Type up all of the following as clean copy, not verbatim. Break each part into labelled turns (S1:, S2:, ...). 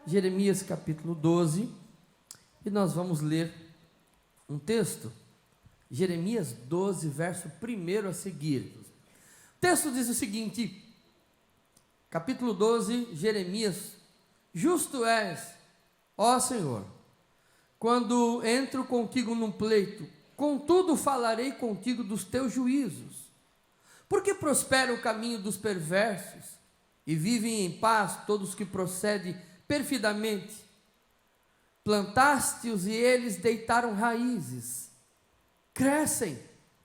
S1: Jeremias capítulo 12, e nós vamos ler um texto, Jeremias 12, verso 1 a seguir. O texto diz o seguinte, capítulo 12, Jeremias: justo és, ó Senhor, quando entro contigo num pleito, contudo falarei contigo dos teus juízos. Porque prospera o caminho dos perversos, e vivem em paz todos que procedem perfidamente. Plantaste-os e eles deitaram raízes, crescem,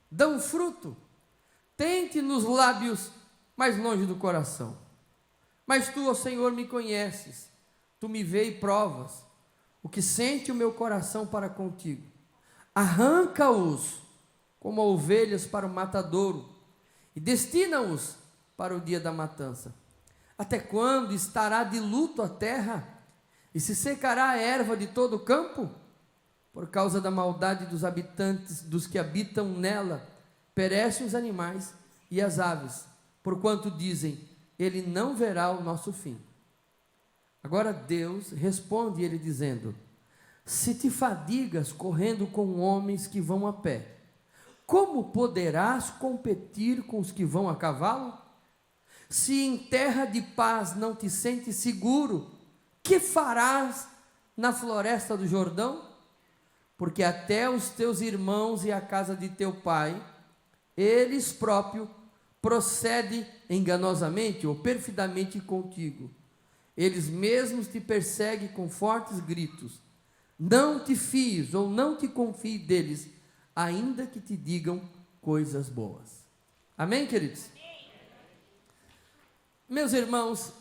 S1: dão fruto, tente nos lábios, mas longe do coração. Mas tu, ó Senhor, me conheces, tu me vês e provas o que sente o meu coração para contigo. Arranca-os como ovelhas para o matadouro e destina-os para o dia da matança. Até quando estará de luto a terra e se secará a erva de todo o campo? Por causa da maldade dos habitantes, dos que habitam nela, perecem os animais e as aves, porquanto dizem: ele não verá o nosso fim. Agora Deus responde ele dizendo: se te fadigas correndo com homens que vão a pé, como poderás competir com os que vão a cavalo? Se em terra de paz não te sentes seguro, que farás na floresta do Jordão? Porque até os teus irmãos e a casa de teu pai, eles próprios procedem enganosamente ou perfidamente contigo. Eles mesmos te perseguem com fortes gritos. Não te fies ou não te confie deles, ainda que te digam coisas boas. Amém, queridos? Meus irmãos,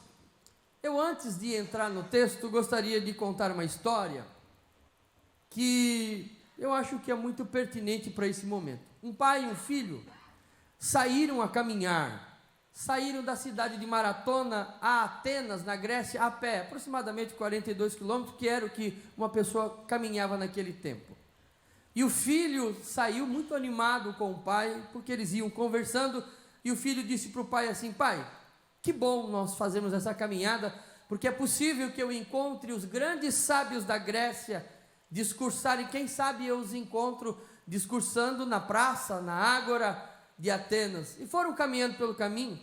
S1: eu antes de entrar no texto, gostaria de contar uma história que eu acho que é muito pertinente para esse momento. Um pai e um filho saíram a caminhar, saíram da cidade de Maratona a Atenas, na Grécia, a pé, aproximadamente 42 quilômetros, que era o que uma pessoa caminhava naquele tempo. E o filho saiu muito animado com o pai, porque eles iam conversando, e o filho disse para o pai assim: pai, que bom nós fazemos essa caminhada, porque é possível que eu encontre os grandes sábios da Grécia discursarem, quem sabe eu os encontro discursando na praça, na ágora de Atenas. E foram caminhando pelo caminho,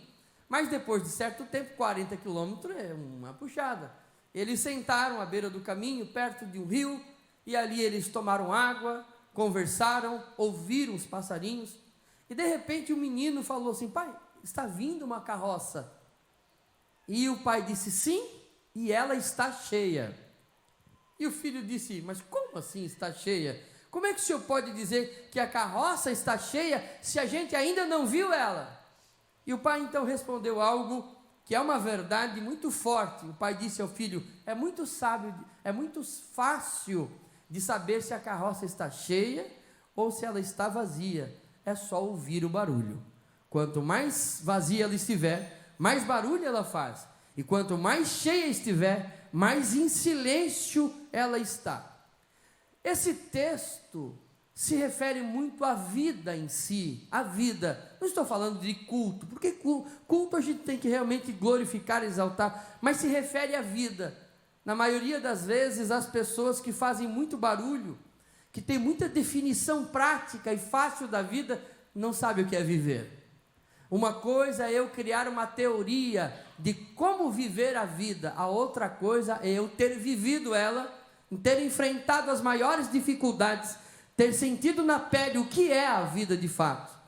S1: mas depois de certo tempo, 40 quilômetros é uma puxada. Eles sentaram à beira do caminho, perto de um rio, e ali eles tomaram água, conversaram, ouviram os passarinhos, e de repente o menino falou assim: pai, está vindo uma carroça. E o pai disse: sim, e ela está cheia. E o filho disse: mas como assim está cheia? Como é que o senhor pode dizer que a carroça está cheia se a gente ainda não viu ela? E o pai então respondeu algo que é uma verdade muito forte. O pai disse ao filho: é muito sábio, é muito fácil de saber se a carroça está cheia ou se ela está vazia. É só ouvir o barulho. Quanto mais vazia ela estiver, mais barulho ela faz, e quanto mais cheia estiver, mais em silêncio ela está. Esse texto se refere muito à vida em si, à vida. Não estou falando de culto, porque culto a gente tem que realmente glorificar, exaltar, mas se refere à vida. Na maioria das vezes, as pessoas que fazem muito barulho, que tem muita definição prática e fácil da vida, não sabem o que é viver. Uma coisa é eu criar uma teoria de como viver a vida, a outra coisa é eu ter vivido ela, ter enfrentado as maiores dificuldades, ter sentido na pele o que é a vida de fato.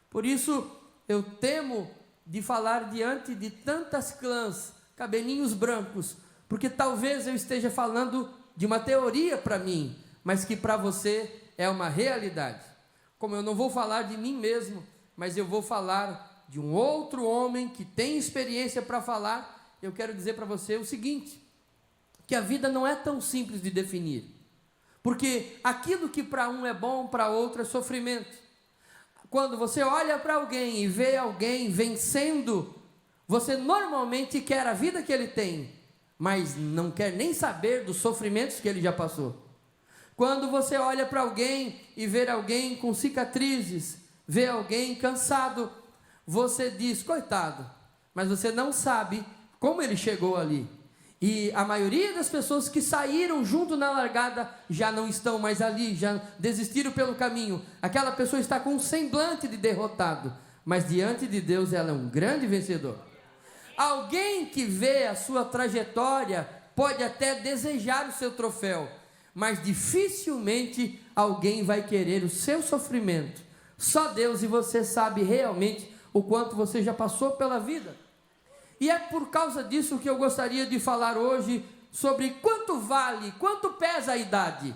S1: Por isso eu temo de falar diante de tantas clãs, cabelinhos brancos, porque talvez eu esteja falando de uma teoria para mim, mas que para você é uma realidade. Como eu não vou falar de mim mesmo, mas eu vou falar de um outro homem que tem experiência para falar, eu quero dizer para você o seguinte, que a vida não é tão simples de definir, porque aquilo que para um é bom, para outro é sofrimento. Quando você olha para alguém e vê alguém vencendo, você normalmente quer a vida que ele tem, mas não quer nem saber dos sofrimentos que ele já passou. Quando você olha para alguém e vê alguém com cicatrizes, vê alguém cansado, você diz: coitado, mas você não sabe como ele chegou ali. E a maioria das pessoas que saíram junto na largada já não estão mais ali, já desistiram pelo caminho. Aquela pessoa está com um semblante de derrotado, mas diante de Deus ela é um grande vencedor. Alguém que vê a sua trajetória pode até desejar o seu troféu, mas dificilmente alguém vai querer o seu sofrimento. Só Deus e você sabe realmente o quanto você já passou pela vida. E é por causa disso que eu gostaria de falar hoje sobre quanto vale, quanto pesa a idade.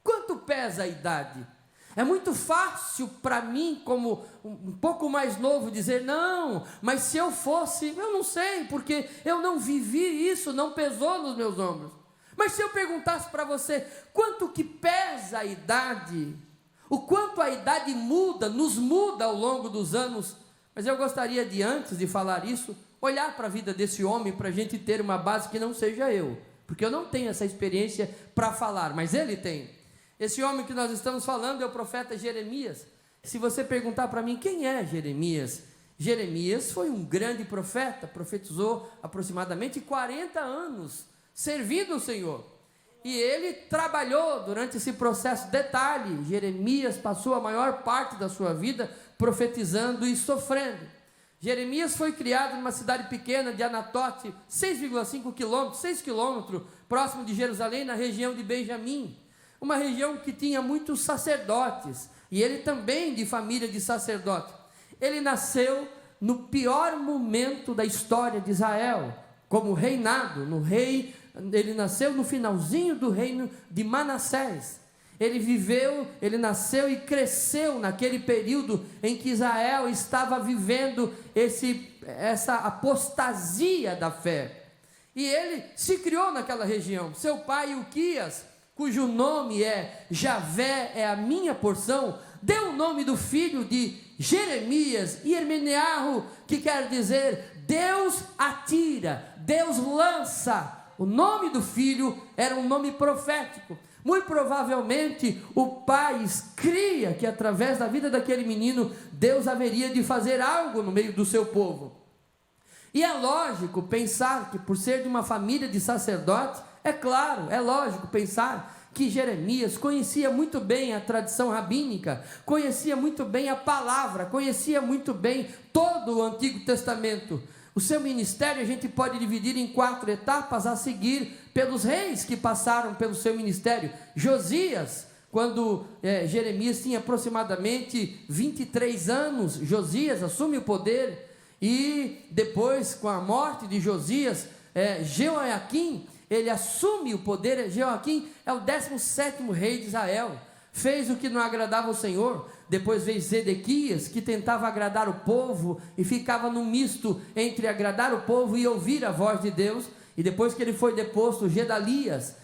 S1: Quanto pesa a idade? É muito fácil para mim, como um pouco mais novo, dizer, não, mas se eu fosse, eu não sei, porque eu não vivi isso, não pesou nos meus ombros. Mas se eu perguntasse para você, quanto que pesa a idade? O quanto a idade muda, nos muda ao longo dos anos? Mas eu gostaria de, antes de falar isso, olhar para a vida desse homem, para a gente ter uma base que não seja eu, porque eu não tenho essa experiência para falar, mas ele tem. Esse homem que nós estamos falando é o profeta Jeremias. Se você perguntar para mim, quem é Jeremias? Jeremias foi um grande profeta, profetizou aproximadamente 40 anos, servindo o Senhor. E ele trabalhou durante esse processo. Detalhe, Jeremias passou a maior parte da sua vida profetizando e sofrendo. Jeremias foi criado numa cidade pequena de Anatote, 6,5 quilômetros, 6 quilômetros, próximo de Jerusalém, na região de Benjamim. Uma região que tinha muitos sacerdotes, e ele também de família de sacerdote. Ele nasceu no pior momento da história de Israel, como reinado, ele nasceu no finalzinho do reino de Manassés. Ele nasceu e cresceu naquele período em que Israel estava vivendo essa apostasia da fé. E ele se criou naquela região. Seu pai, Uquias, cujo nome é Javé é a minha porção, deu o nome do filho de Jeremias, e Hermenearro, que quer dizer Deus atira, Deus lança. O nome do filho era um nome profético. Muito provavelmente o pai cria que através da vida daquele menino, Deus haveria de fazer algo no meio do seu povo. E é lógico pensar que, por ser de uma família de sacerdotes, é lógico pensar que Jeremias conhecia muito bem a tradição rabínica, conhecia muito bem a palavra, conhecia muito bem todo o Antigo Testamento. O seu ministério a gente pode dividir em 4 etapas a seguir pelos reis que passaram pelo seu ministério. Josias, quando Jeremias tinha aproximadamente 23 anos, Josias assume o poder, e depois, com a morte de Josias, Jeoaquim, ele assume o poder. Jeoaquim é o 17º rei de Israel, fez o que não agradava ao Senhor. Depois veio Zedequias, que tentava agradar o povo e ficava no misto entre agradar o povo e ouvir a voz de Deus. E depois que ele foi deposto, Gedalias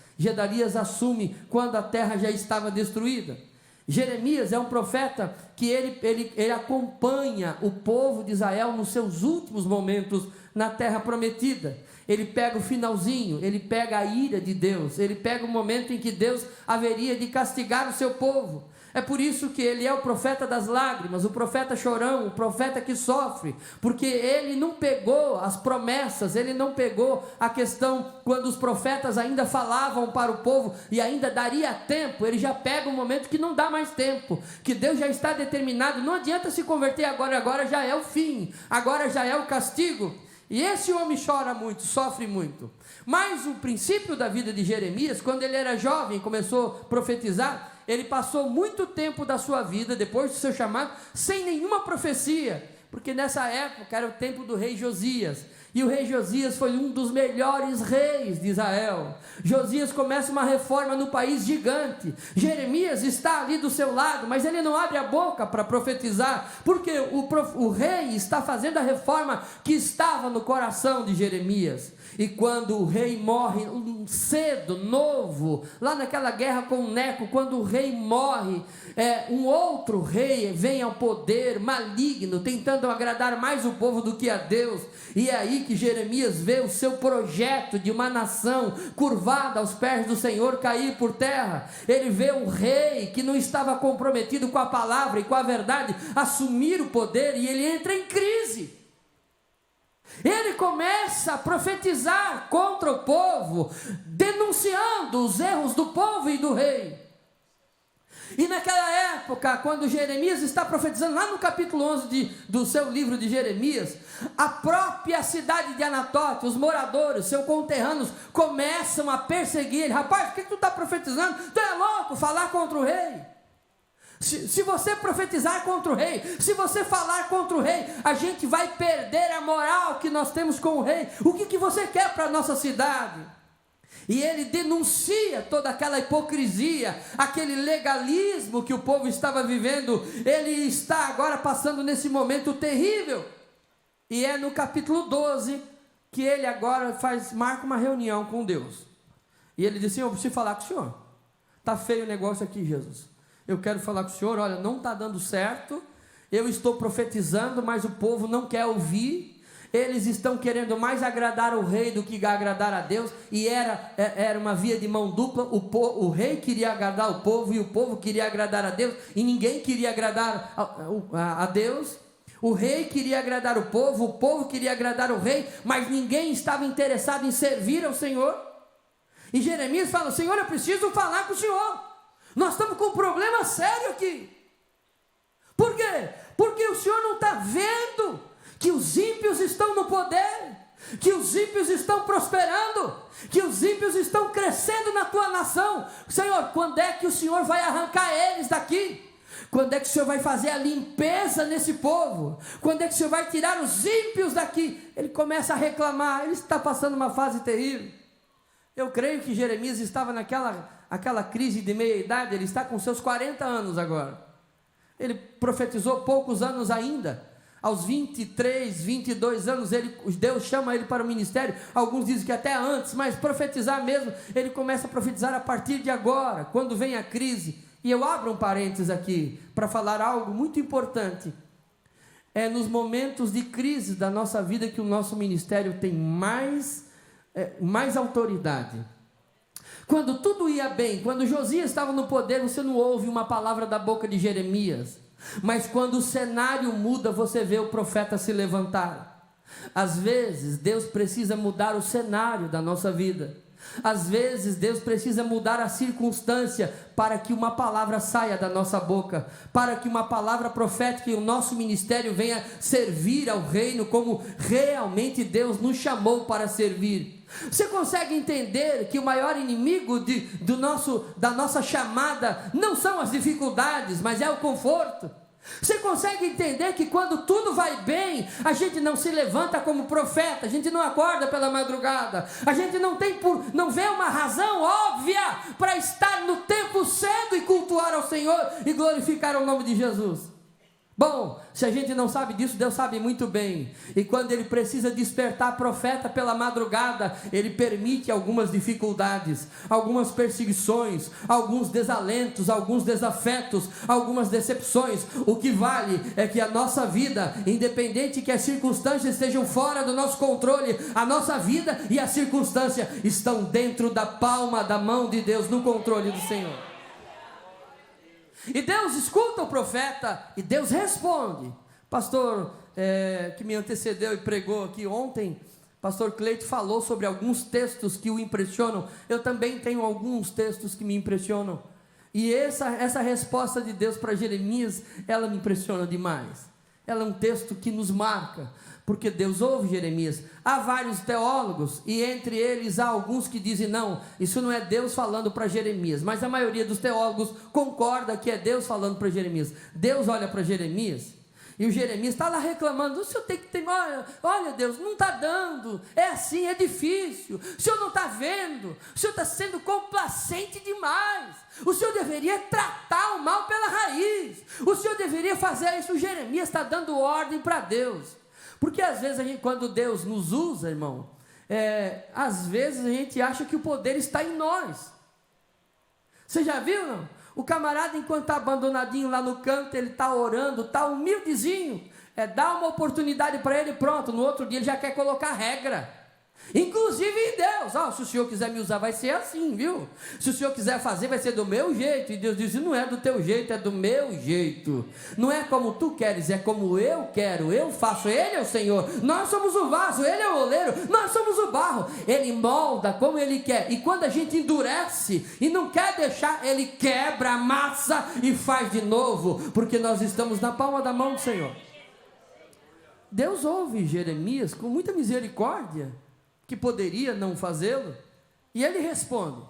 S1: assume quando a terra já estava destruída. Jeremias é um profeta que ele acompanha o povo de Israel nos seus últimos momentos na terra prometida. Ele pega o finalzinho, ele pega a ira de Deus, ele pega o momento em que Deus haveria de castigar o seu povo. É por isso que ele é o profeta das lágrimas, o profeta chorão, o profeta que sofre, porque ele não pegou as promessas, ele não pegou a questão quando os profetas ainda falavam para o povo e ainda daria tempo. Ele já pega um momento que não dá mais tempo, que Deus já está determinado, não adianta se converter agora já é o fim, agora já é o castigo. E esse homem chora muito, sofre muito. Mas o princípio da vida de Jeremias, quando ele era jovem, começou a profetizar, ele passou muito tempo da sua vida, depois do seu chamado, sem nenhuma profecia, porque nessa época era o tempo do rei Josias, e o rei Josias foi um dos melhores reis de Israel. Josias começa uma reforma no país gigante. Jeremias está ali do seu lado, mas ele não abre a boca para profetizar, porque o rei está fazendo a reforma que estava no coração de Jeremias. E quando o rei morre cedo, novo, lá naquela guerra com Neco, quando o rei morre, um outro rei vem ao poder, maligno, tentando agradar mais o povo do que a Deus. E é aí que Jeremias vê o seu projeto de uma nação curvada aos pés do Senhor cair por terra. Ele vê um rei que não estava comprometido com a palavra e com a verdade assumir o poder, e ele entra em crise. ele começa a profetizar contra o povo, denunciando os erros do povo e do rei. E naquela época, quando Jeremias está profetizando, lá no capítulo 11 do seu livro de Jeremias, a própria cidade de Anatote, os moradores, seus conterrâneos, começam a perseguir ele. Rapaz, o que tu está profetizando? Tu é louco falar contra o rei? Se você profetizar contra o rei, se você falar contra o rei, a gente vai perder a moral que nós temos com o rei. O que você quer para a nossa cidade? E ele denuncia toda aquela hipocrisia, aquele legalismo que o povo estava vivendo. Ele está agora passando nesse momento terrível. E é no capítulo 12 que ele agora marca uma reunião com Deus. E ele diz assim: eu preciso falar com o senhor. Está feio o negócio aqui, Jesus. Eu quero falar com o senhor, olha, não está dando certo. Eu estou profetizando, mas o povo não quer ouvir. Eles estão querendo mais agradar o rei do que agradar a Deus, e era uma via de mão dupla. O rei queria agradar o povo, e o povo queria agradar a Deus, e ninguém queria agradar a Deus. O rei queria agradar o povo queria agradar o rei, mas ninguém estava interessado em servir ao Senhor. E Jeremias fala: Senhor, eu preciso falar com o Senhor, nós estamos com um problema sério aqui. Por quê? Porque o Senhor não está vendo que os ímpios estão no poder, que os ímpios estão prosperando, que os ímpios estão crescendo na tua nação. Senhor, quando é que o Senhor vai arrancar eles daqui? Quando é que o Senhor vai fazer a limpeza nesse povo? Quando é que o Senhor vai tirar os ímpios daqui? Ele começa a reclamar, ele está passando uma fase terrível. Eu creio que Jeremias estava naquela crise de meia-idade. Ele está com seus 40 anos agora. Ele profetizou poucos anos ainda. Aos 23, 22 anos, Deus chama ele para o ministério. Alguns dizem que até antes, mas profetizar mesmo, ele começa a profetizar a partir de agora, quando vem a crise. E eu abro um parênteses aqui, para falar algo muito importante. É nos momentos de crise da nossa vida que o nosso ministério tem mais autoridade. Quando tudo ia bem, quando Josias estava no poder, você não ouve uma palavra da boca de Jeremias. Mas quando o cenário muda, você vê o profeta se levantar. Às vezes Deus precisa mudar o cenário da nossa vida. Às vezes Deus precisa mudar a circunstância para que uma palavra saia da nossa boca, para que uma palavra profética e o nosso ministério venha servir ao reino como realmente Deus nos chamou para servir. Você consegue entender que o maior inimigo da nossa chamada não são as dificuldades, mas é o conforto? Você consegue entender que quando tudo vai bem, a gente não se levanta como profeta, a gente não acorda pela madrugada, a gente não vê uma razão óbvia para estar no tempo cedo e cultuar ao Senhor e glorificar o nome de Jesus? Bom, se a gente não sabe disso, Deus sabe muito bem. E quando Ele precisa despertar profeta pela madrugada, Ele permite algumas dificuldades, algumas perseguições, alguns desalentos, alguns desafetos, algumas decepções. O que vale é que a nossa vida, independente que as circunstâncias estejam fora do nosso controle, a nossa vida e a circunstância estão dentro da palma da mão de Deus, no controle do Senhor. E Deus escuta o profeta e Deus responde. Pastor que me antecedeu e pregou aqui ontem, pastor Cleito, falou sobre alguns textos que o impressionam. Eu também tenho alguns textos que me impressionam. E essa resposta de Deus para Jeremias, ela me impressiona demais. Ela é um texto que nos marca, porque Deus ouve Jeremias. Há vários teólogos, e entre eles há alguns que dizem: não, isso não é Deus falando para Jeremias, mas a maioria dos teólogos concorda que é Deus falando para Jeremias. Deus olha para Jeremias, e o Jeremias está lá reclamando: o senhor tem que ter, olha Deus, não está dando, é assim, é difícil, o senhor não está vendo, o senhor está sendo complacente demais, o senhor deveria tratar o mal pela raiz, o senhor deveria fazer isso. O Jeremias está dando ordem para Deus. Porque às vezes quando Deus nos usa, irmão, às vezes a gente acha que o poder está em nós. Você já viu, não? O camarada, enquanto está abandonadinho lá no canto, ele está orando, está humildezinho, dá uma oportunidade para ele, pronto, no outro dia ele já quer colocar regra. Inclusive em Deus. Se o Senhor quiser me usar, vai ser assim, viu? Se o Senhor quiser fazer, vai ser do meu jeito. E Deus diz, não é do teu jeito, é do meu jeito. Não é como tu queres, é como eu quero. Eu faço, Ele é o Senhor. Nós somos o vaso, Ele é o oleiro. Nós somos o barro. Ele molda como Ele quer. E quando a gente endurece e não quer deixar, Ele quebra, amassa e faz de novo. Porque nós estamos na palma da mão do Senhor. Deus ouve Jeremias com muita misericórdia, que poderia não fazê-lo, e ele responde.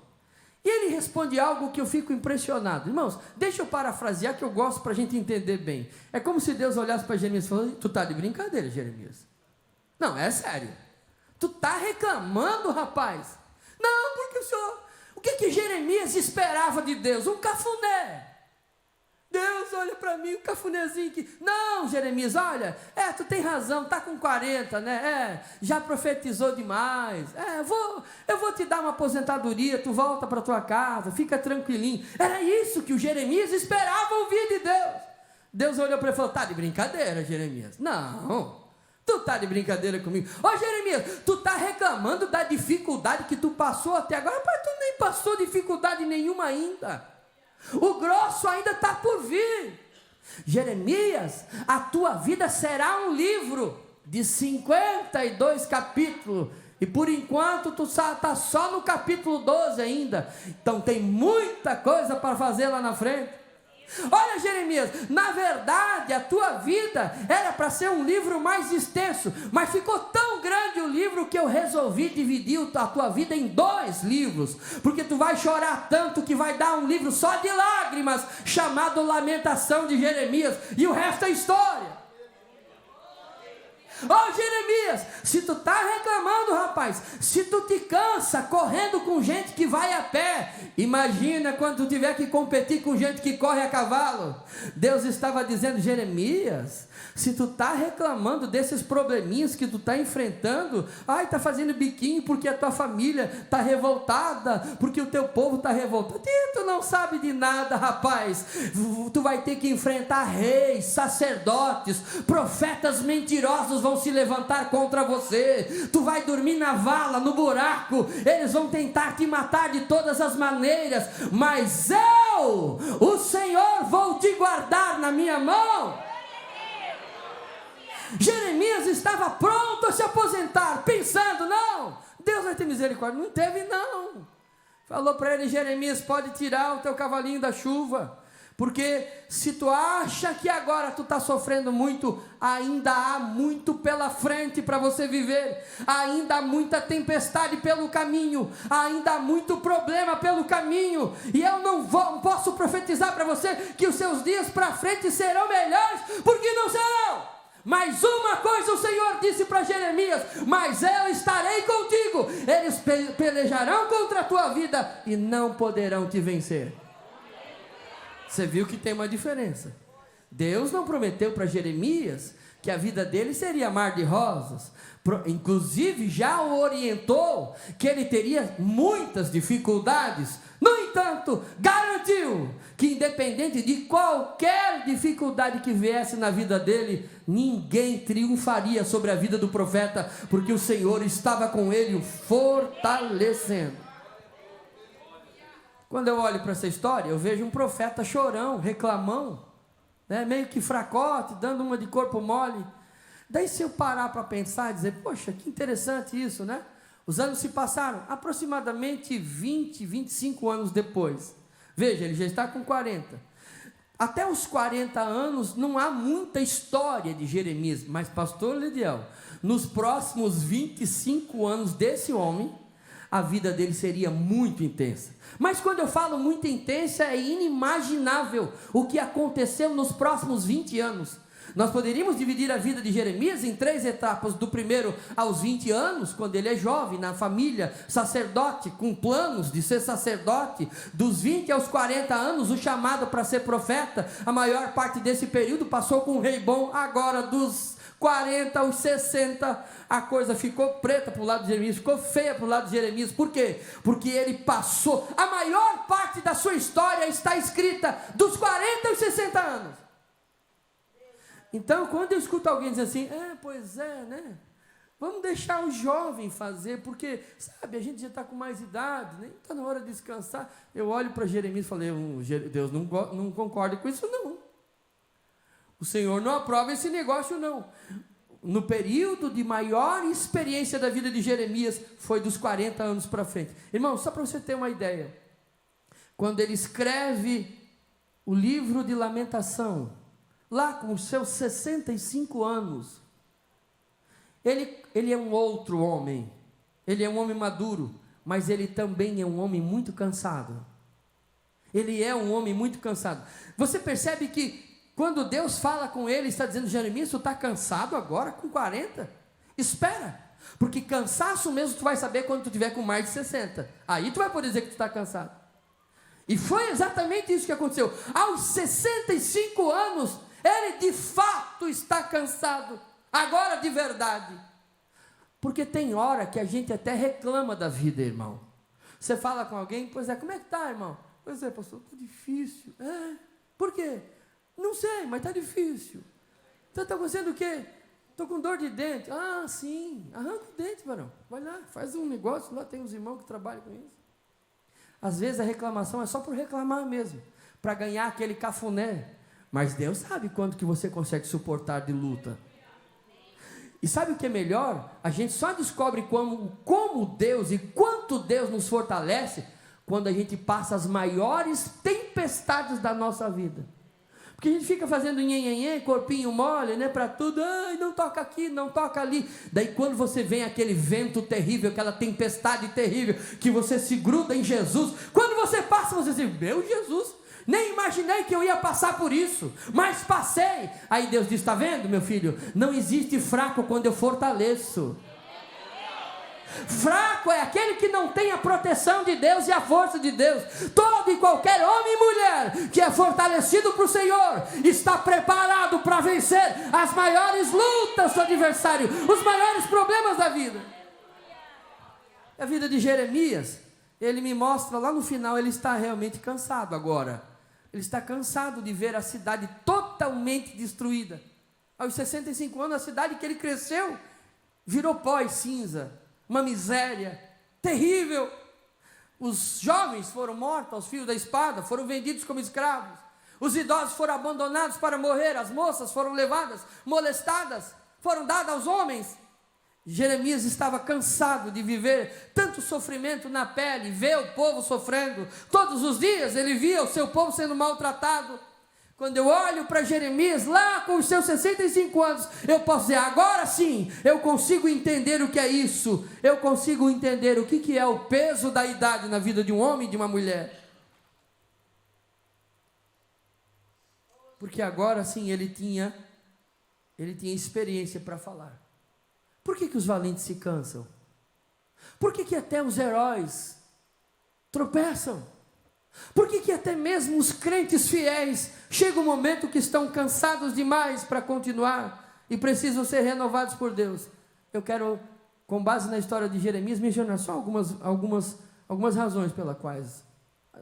S1: E ele responde algo que eu fico impressionado. Irmãos, deixa eu parafrasear que eu gosto para a gente entender bem. É como se Deus olhasse para Jeremias e falasse, tu está de brincadeira, Jeremias. Não, é sério. Tu está reclamando, rapaz. Não, porque o que Jeremias esperava de Deus? Um cafuné. Deus, olha para mim, um cafunézinho aqui. Não, Jeremias, olha, tu tem razão, está com 40, né? Já profetizou demais. Eu vou te dar uma aposentadoria, tu volta para tua casa, fica tranquilinho. Era isso que o Jeremias esperava ouvir de Deus. Deus olhou para ele e falou, está de brincadeira, Jeremias? Não, tu está de brincadeira comigo. Jeremias, tu está reclamando da dificuldade que tu passou até agora, mas tu nem passou dificuldade nenhuma ainda. O grosso ainda está por vir. Jeremias, a tua vida será um livro de 52 capítulos, e por enquanto tu está só no capítulo 12 ainda, então tem muita coisa para fazer lá na frente. Olha, Jeremias, na verdade a tua vida era para ser um livro mais extenso, mas ficou tão grande o livro que eu resolvi dividir a tua vida em 2 livros, porque tu vai chorar tanto que vai dar um livro só de lágrimas, chamado Lamentação de Jeremias, e o resto é história. Jeremias, se tu está reclamando, rapaz, se tu te cansa correndo com gente que vai a pé, imagina quando tu tiver que competir com gente que corre a cavalo. Deus estava dizendo, Jeremias, se tu está reclamando desses probleminhas que tu está enfrentando, está fazendo biquinho porque a tua família está revoltada, porque o teu povo está revoltado, e tu não sabe de nada, rapaz. Tu vai ter que enfrentar reis, sacerdotes, profetas mentirosos vão se levantar contra você, tu vai dormir na vala, no buraco, eles vão tentar te matar de todas as maneiras, mas eu, o Senhor, vou te guardar na minha mão. Jeremias estava pronto a se aposentar, pensando, não, Deus vai ter misericórdia. Não teve, não. Falou para ele, Jeremias, pode tirar o teu cavalinho da chuva, porque se tu acha que agora tu está sofrendo muito, ainda há muito pela frente para você viver, ainda há muita tempestade pelo caminho, ainda há muito problema pelo caminho, e eu não posso profetizar para você que os seus dias para frente serão melhores, porque não serão. Mas uma coisa o Senhor disse para Jeremias, mas eu estarei contigo, eles pelejarão contra a tua vida e não poderão te vencer. Você viu que tem uma diferença. Deus não prometeu para Jeremias que a vida dele seria mar de rosas, inclusive já o orientou que ele teria muitas dificuldades. No entanto, garantiu que independente de qualquer dificuldade que viesse na vida dele, ninguém triunfaria sobre a vida do profeta, porque o Senhor estava com ele, o fortalecendo. Quando eu olho para essa história, eu vejo um profeta chorão, reclamão, né, meio que fracote, dando uma de corpo mole. Daí se eu parar para pensar e dizer, poxa, que interessante isso, né? Os anos se passaram, aproximadamente 20, 25 anos depois. Veja, ele já está com 40. Até os 40 anos não há muita história de Jeremias, mas pastor Lidiel, nos próximos 25 anos desse homem, a vida dele seria muito intensa. Mas quando eu falo muito intensa, é inimaginável o que aconteceu nos próximos 20 anos. Nós poderíamos dividir a vida de Jeremias em 3 etapas, do primeiro aos 20 anos, quando ele é jovem, na família, sacerdote, com planos de ser sacerdote, dos 20 aos 40 anos, o chamado para ser profeta, a maior parte desse período passou com um rei bom. Agora dos 40 aos 60, a coisa ficou preta para o lado de Jeremias, ficou feia para o lado de Jeremias. Por quê? Porque ele passou, a maior parte da sua história está escrita dos 40 aos 60 anos. Então, quando eu escuto alguém dizer assim, pois é, né? Vamos deixar o jovem fazer, porque, sabe, a gente já está com mais idade, nem está na hora de descansar. Eu olho para Jeremias e falei, Deus não concorda com isso não. O Senhor não aprova esse negócio não. No período de maior experiência da vida de Jeremias, foi dos 40 anos para frente. Irmão, só para você ter uma ideia, quando ele escreve o livro de Lamentação, lá com os seus 65 anos, ele é um outro homem, ele é um homem maduro, mas ele também é um homem muito cansado. Ele é um homem muito cansado. Você percebe que quando Deus fala com ele, está dizendo, Jeremias, tu está cansado agora com 40? Espera, porque cansaço mesmo tu vai saber quando tu tiver com mais de 60. Aí tu vai poder dizer que tu está cansado. E foi exatamente isso que aconteceu. Aos 65 anos, ele de fato está cansado. Agora de verdade. Porque tem hora que a gente até reclama da vida, irmão. Você fala com alguém, pois é, como é que está, irmão? Pois é, pastor, está difícil. Por quê? Não sei, mas está difícil. Então está acontecendo o quê? Estou com dor de dente. Ah, sim, arranca o dente, varão. Vai lá, faz um negócio, lá tem uns irmãos que trabalham com isso. Às vezes a reclamação é só por reclamar mesmo, para ganhar aquele cafuné. Mas Deus sabe quanto que você consegue suportar de luta. E sabe o que é melhor? A gente só descobre como Deus e quanto Deus nos fortalece quando a gente passa as maiores tempestades da nossa vida. Porque a gente fica fazendo nhenhenhê, corpinho mole, né, para tudo, ai, não toca aqui, não toca ali. Daí quando você vem aquele vento terrível, aquela tempestade terrível, que você se gruda em Jesus, quando você passa, você diz, meu Jesus, nem imaginei que eu ia passar por isso, mas passei. Aí Deus diz, está vendo, meu filho, não existe fraco quando eu fortaleço. Fraco é aquele que não tem a proteção de Deus e a força de Deus. Todo e qualquer homem e mulher que é fortalecido para o Senhor está preparado para vencer as maiores lutas do adversário, os maiores problemas da vida. A vida de Jeremias, ele me mostra lá no final, ele está realmente cansado agora. Ele está cansado de ver a cidade totalmente destruída. Aos 65 anos, a cidade que ele cresceu virou pó e cinza. Uma miséria terrível. Os jovens foram mortos aos fios da espada, foram vendidos como escravos. Os idosos foram abandonados para morrer, as moças foram levadas, molestadas, foram dadas aos homens. Jeremias estava cansado de viver tanto sofrimento na pele, ver o povo sofrendo. Todos os dias ele via o seu povo sendo maltratado. Quando eu olho para Jeremias, lá com os seus 65 anos, eu posso dizer, agora sim, eu consigo entender o que é isso. Eu consigo entender o que é o peso da idade na vida de um homem e de uma mulher. Porque agora sim ele tinha experiência para falar. Por que os valentes se cansam? Por que até os heróis tropeçam? Por que até mesmo os crentes fiéis chega um momento que estão cansados demais para continuar e precisam ser renovados por Deus? Eu quero, com base na história de Jeremias, mencionar só algumas razões pelas quais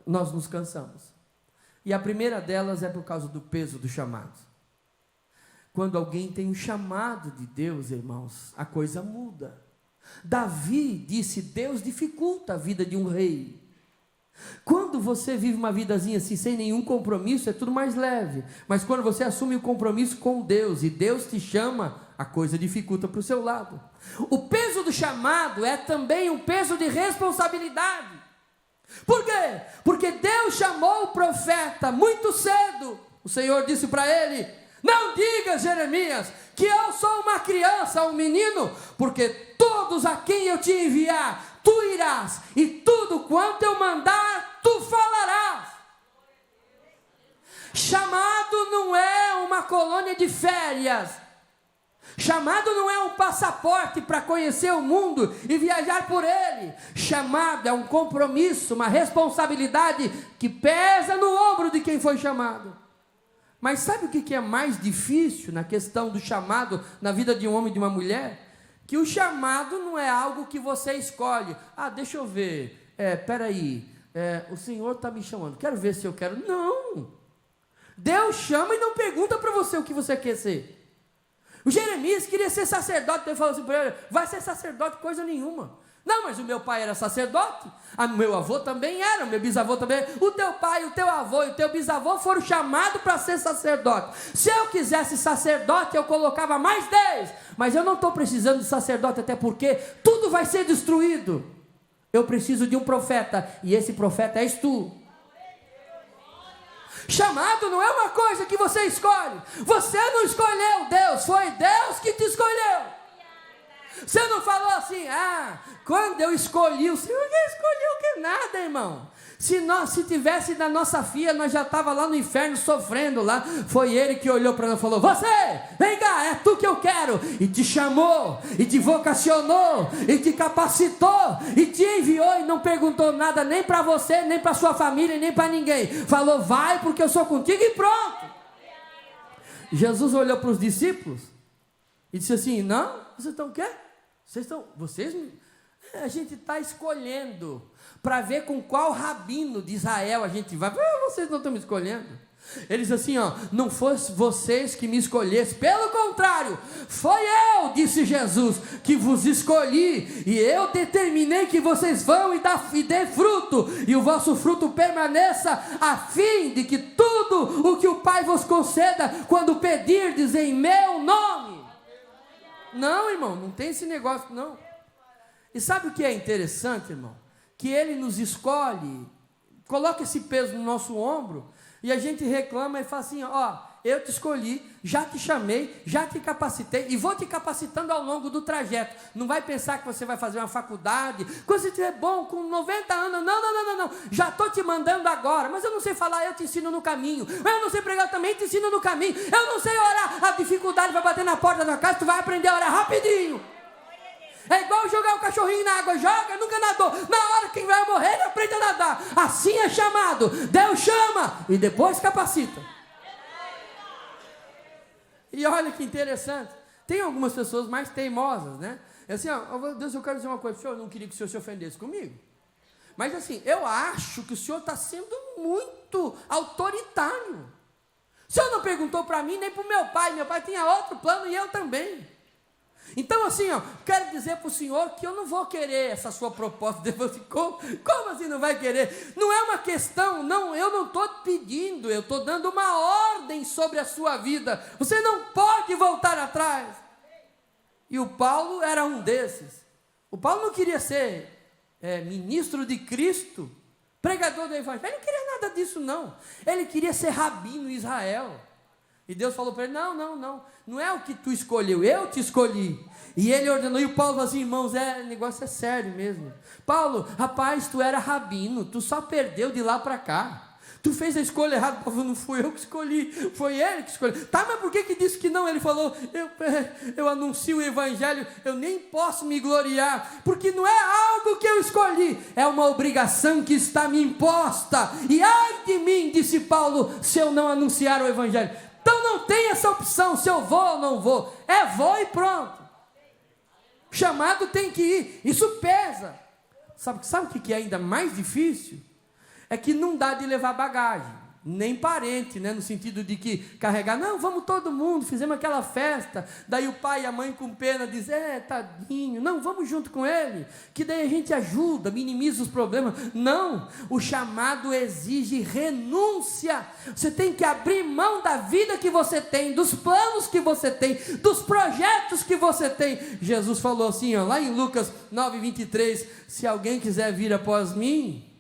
S1: nós nos cansamos. E a primeira delas é por causa do peso do chamado. Quando alguém tem um chamado de Deus, irmãos, a coisa muda. Davi disse, Deus dificulta a vida de um rei. Quando você vive uma vidazinha assim, sem nenhum compromisso, é tudo mais leve. Mas quando você assume o compromisso com Deus, e Deus te chama, a coisa dificulta para o seu lado. O peso do chamado é também um peso de responsabilidade. Por quê? Porque Deus chamou o profeta muito cedo. O Senhor disse para ele, não diga, Jeremias, que eu sou uma criança, um menino, porque todos a quem eu te enviar, tu irás, e tudo quanto eu mandar, tu falarás. Chamado não é uma colônia de férias. Chamado não é um passaporte para conhecer o mundo e viajar por ele. Chamado é um compromisso, uma responsabilidade que pesa no ombro de quem foi chamado. Mas sabe o que é mais difícil na questão do chamado na vida de um homem e de uma mulher? Que o chamado não é algo que você escolhe. Ah, deixa eu ver, peraí, o Senhor está me chamando, quero ver se eu quero. Não, Deus chama e não pergunta para você o que você quer ser. O Jeremias queria ser sacerdote, ele falou assim para ele: vai ser sacerdote coisa nenhuma. Não, mas o meu pai era sacerdote, o meu avô também era, o meu bisavô também era. O teu pai, o teu avô e o teu bisavô foram chamados para ser sacerdote. Se eu quisesse sacerdote, eu colocava mais 10, mas eu não estou precisando de sacerdote, até porque tudo vai ser destruído. Eu preciso de um profeta, e esse profeta és tu. Chamado não é uma coisa que você escolhe. Você não escolheu Deus, foi Deus que te escolheu. Você não falou assim: quando eu escolhi o Senhor, quem escolheu que nada, irmão. Se tivesse na nossa filha, nós já estava lá no inferno sofrendo lá. Foi Ele que olhou para nós e falou: você, vem cá, é tu que eu quero. E te chamou, e te vocacionou, e te capacitou, e te enviou, e não perguntou nada nem para você, nem para sua família, nem para ninguém. Falou: vai, porque eu sou contigo, e pronto. Jesus olhou para os discípulos e disse assim: não, vocês estão o quê? A gente está escolhendo para ver com qual rabino de Israel a gente vai. Vocês não estão me escolhendo. Eles assim, não fosse vocês que me escolhessem, pelo contrário, foi eu, disse Jesus, que vos escolhi, e eu determinei que vocês vão e dê fruto, e o vosso fruto permaneça, a fim de que tudo o que o Pai vos conceda, quando pedirdes em meu nome. Não, irmão, não tem esse negócio, não. E sabe o que é interessante, irmão? Que Ele nos escolhe, coloca esse peso no nosso ombro, e a gente reclama e fala assim: eu te escolhi, já te chamei, já te capacitei, e vou te capacitando ao longo do trajeto. Não vai pensar que você vai fazer uma faculdade, quando você estiver bom, com 90 anos, não, já estou te mandando agora, mas eu não sei falar, eu te ensino no caminho, eu não sei pregar, também te ensino no caminho, eu não sei orar, a dificuldade vai bater na porta da tua casa, tu vai aprender a orar rapidinho. É igual jogar o cachorrinho na água, joga, nunca nadou, na hora que vai morrer, ele aprende a nadar. Assim é chamado, Deus chama, e depois capacita. E olha que interessante, tem algumas pessoas mais teimosas, né? É assim, Deus, eu quero dizer uma coisa, o senhor não queria que o senhor se ofendesse comigo, mas assim, eu acho que o senhor está sendo muito autoritário. O senhor não perguntou para mim, nem para o meu pai tinha outro plano e eu também. Então assim, quero dizer para o senhor que eu não vou querer essa sua proposta. Como assim não vai querer? Não é uma questão, não, eu não estou pedindo, eu estou dando uma ordem sobre a sua vida. Você não pode voltar atrás. E o Paulo era um desses. O Paulo não queria ser ministro de Cristo, pregador do Evangelho, ele não queria nada disso não. Ele queria ser rabino em Israel. E Deus falou para ele: não é o que tu escolheu, eu te escolhi. E ele ordenou, e o Paulo falou assim: irmãos, o negócio é sério mesmo. Paulo, rapaz, tu era rabino, tu só perdeu de lá para cá. Tu fez a escolha errada. Paulo falou: não fui eu que escolhi, foi ele que escolheu. Tá, mas por que disse que não? Ele falou: eu anuncio o Evangelho, eu nem posso me gloriar, porque não é algo que eu escolhi, é uma obrigação que está me imposta. E ai de mim, disse Paulo, se eu não anunciar o Evangelho. Então não tem essa opção, se eu vou ou não vou, vou e pronto. Chamado tem que ir, isso pesa. Sabe o que é ainda mais difícil? É que não dá de levar bagagem, nem parente, né? No sentido de que carregar, não, vamos todo mundo, fizemos aquela festa, daí o pai e a mãe com pena dizem: tadinho, não, vamos junto com ele, que daí a gente ajuda, minimiza os problemas. Não, o chamado exige renúncia. Você tem que abrir mão da vida que você tem, dos planos que você tem, dos projetos que você tem. Jesus falou assim, lá em Lucas 9:23, se alguém quiser vir após mim,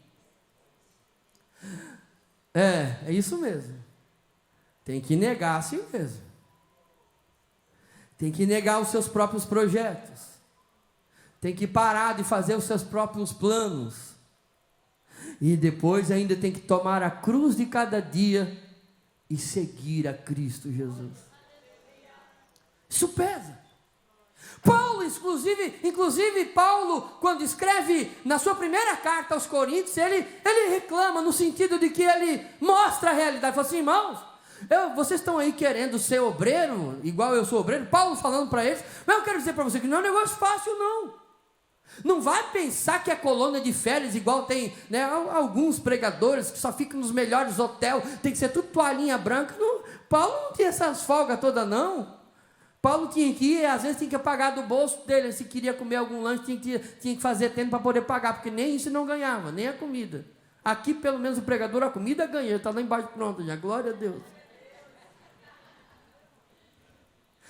S1: é isso mesmo, tem que negar a si mesmo, tem que negar os seus próprios projetos, tem que parar de fazer os seus próprios planos, e depois ainda tem que tomar a cruz de cada dia e seguir a Cristo Jesus. Isso pesa. Paulo, inclusive Paulo, quando escreve na sua primeira carta aos Coríntios, ele reclama no sentido de que ele mostra a realidade. Fala assim: irmãos, vocês estão aí querendo ser obreiro, igual eu sou obreiro. Paulo falando para eles, mas eu quero dizer para você que não é um negócio fácil não. Não vai pensar que é colônia de férias, igual tem, né, alguns pregadores que só ficam nos melhores hotéis, tem que ser tudo toalhinha branca. Não, Paulo não tinha essas folgas todas não. Paulo tinha que ir, às vezes tinha que pagar do bolso dele, se queria comer algum lanche, tinha que fazer tempo para poder pagar, porque nem isso não ganhava, nem a comida. Aqui, pelo menos, o pregador, a comida ganha, está lá embaixo pronto já, glória a Deus.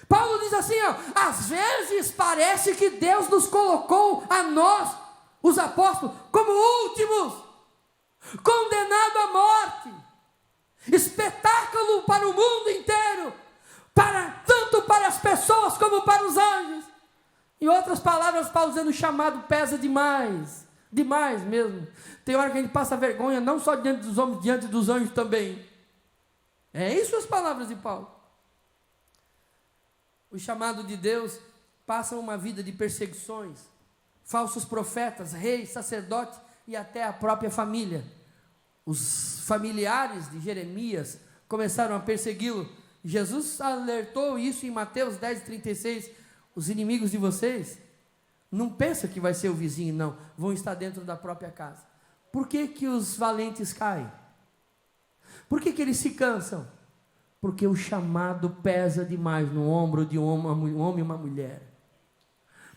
S1: Paulo diz assim, às vezes parece que Deus nos colocou a nós, os apóstolos, como últimos, condenado à morte, espetáculo para o mundo inteiro, tanto para as pessoas como para os anjos. Em outras palavras, Paulo dizendo, o chamado pesa demais, demais mesmo. Tem hora que a gente passa vergonha, não só diante dos homens, diante dos anjos também. É isso as palavras de Paulo. O chamado de Deus passa uma vida de perseguições, falsos profetas, reis, sacerdotes e até a própria família. Os familiares de Jeremias começaram a persegui-lo. Jesus alertou isso em Mateus 10:36. Os inimigos de vocês, não pensa que vai ser o vizinho, não. Vão estar dentro da própria casa. Por que que os valentes caem? Por que que eles se cansam? Porque o chamado pesa demais no ombro de um homem e uma mulher.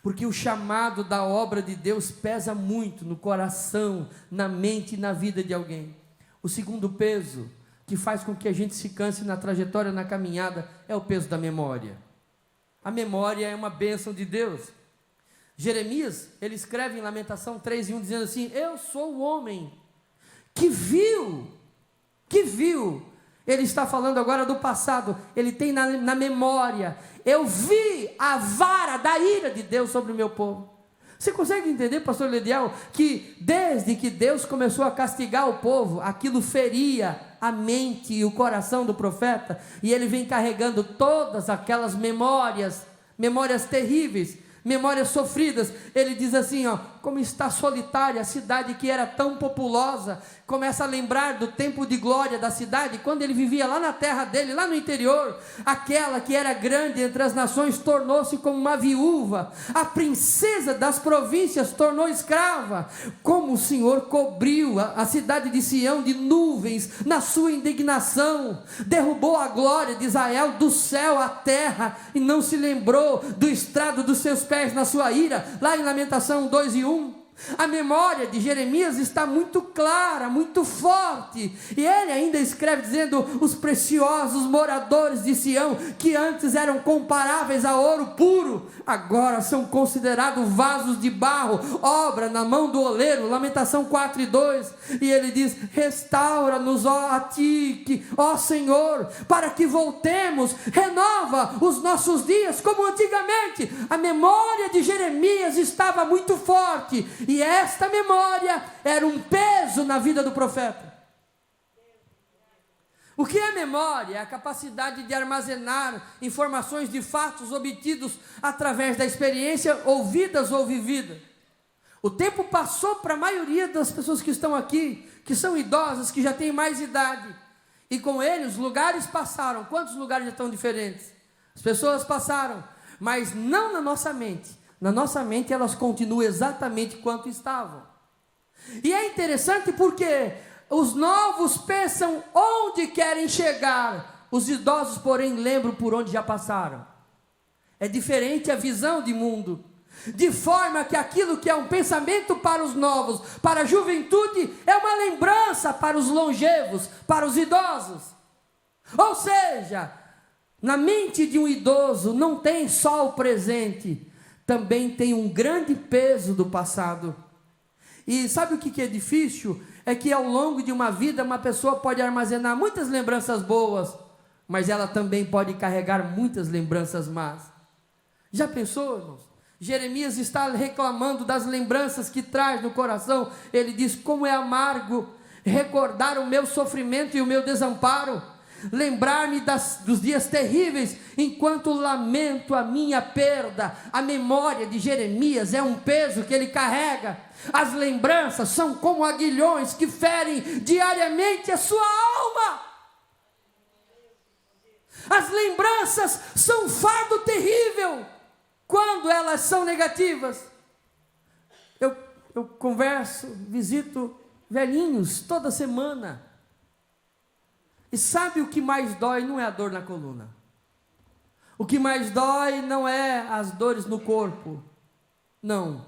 S1: Porque o chamado da obra de Deus pesa muito no coração, na mente e na vida de alguém. O segundo peso que faz com que a gente se canse na trajetória, na caminhada, é o peso da memória. A memória é uma bênção de Deus. Jeremias, ele escreve em Lamentação 3:1, dizendo assim, eu sou o homem que viu. Ele está falando agora do passado, ele tem na memória, eu vi a vara da ira de Deus sobre o meu povo. Você consegue entender, pastor Lediel, que desde que Deus começou a castigar o povo, aquilo feria a mente e o coração do profeta, e ele vem carregando todas aquelas memórias terríveis, memórias sofridas. Ele diz assim, como está solitária a cidade que era tão populosa. Começa a lembrar do tempo de glória da cidade, quando ele vivia lá na terra dele, lá no interior. Aquela que era grande entre as nações tornou-se como uma viúva, a princesa das províncias tornou escrava. Como o Senhor cobriu a cidade de Sião de nuvens na sua indignação, derrubou a glória de Israel do céu à terra, e não se lembrou do estrado dos seus pés na sua ira, lá em Lamentação 2:1. A memória de Jeremias está muito clara, muito forte, e ele ainda escreve dizendo, os preciosos moradores de Sião, que antes eram comparáveis a ouro puro, agora são considerados vasos de barro, obra na mão do oleiro. Lamentação 4:2, e ele diz, restaura-nos, ó ti, ó Senhor, para que voltemos, renova os nossos dias como antigamente. A memória de Jeremias estava muito forte, e esta memória era um peso na vida do profeta. O que é memória? É a capacidade de armazenar informações de fatos obtidos através da experiência, ouvidas ou vividas. O tempo passou para a maioria das pessoas que estão aqui, que são idosas, que já têm mais idade, e com ele os lugares passaram. Quantos lugares já estão diferentes? As pessoas passaram, mas não na nossa mente. Na nossa mente elas continuam exatamente quanto estavam. E é interessante porque os novos pensam onde querem chegar, os idosos, porém, lembram por onde já passaram. É diferente a visão de mundo, de forma que aquilo que é um pensamento para os novos, para a juventude, é uma lembrança para os longevos, para os idosos. Ou seja, na mente de um idoso não tem só o presente, também tem um grande peso do passado. E sabe o que é difícil? É que ao longo de uma vida, uma pessoa pode armazenar muitas lembranças boas, mas ela também pode carregar muitas lembranças más. Já pensou, irmãos? Jeremias está reclamando das lembranças que traz no coração. Ele diz, como é amargo recordar o meu sofrimento e o meu desamparo, lembrar-me dos dias terríveis, enquanto lamento a minha perda. A memória de Jeremias é um peso que ele carrega. As lembranças são como aguilhões que ferem diariamente a sua alma. As lembranças são um fardo terrível quando elas são negativas. Eu converso, visito velhinhos toda semana. E sabe o que mais dói? Não é a dor na coluna. O que mais dói não é as dores no corpo, não.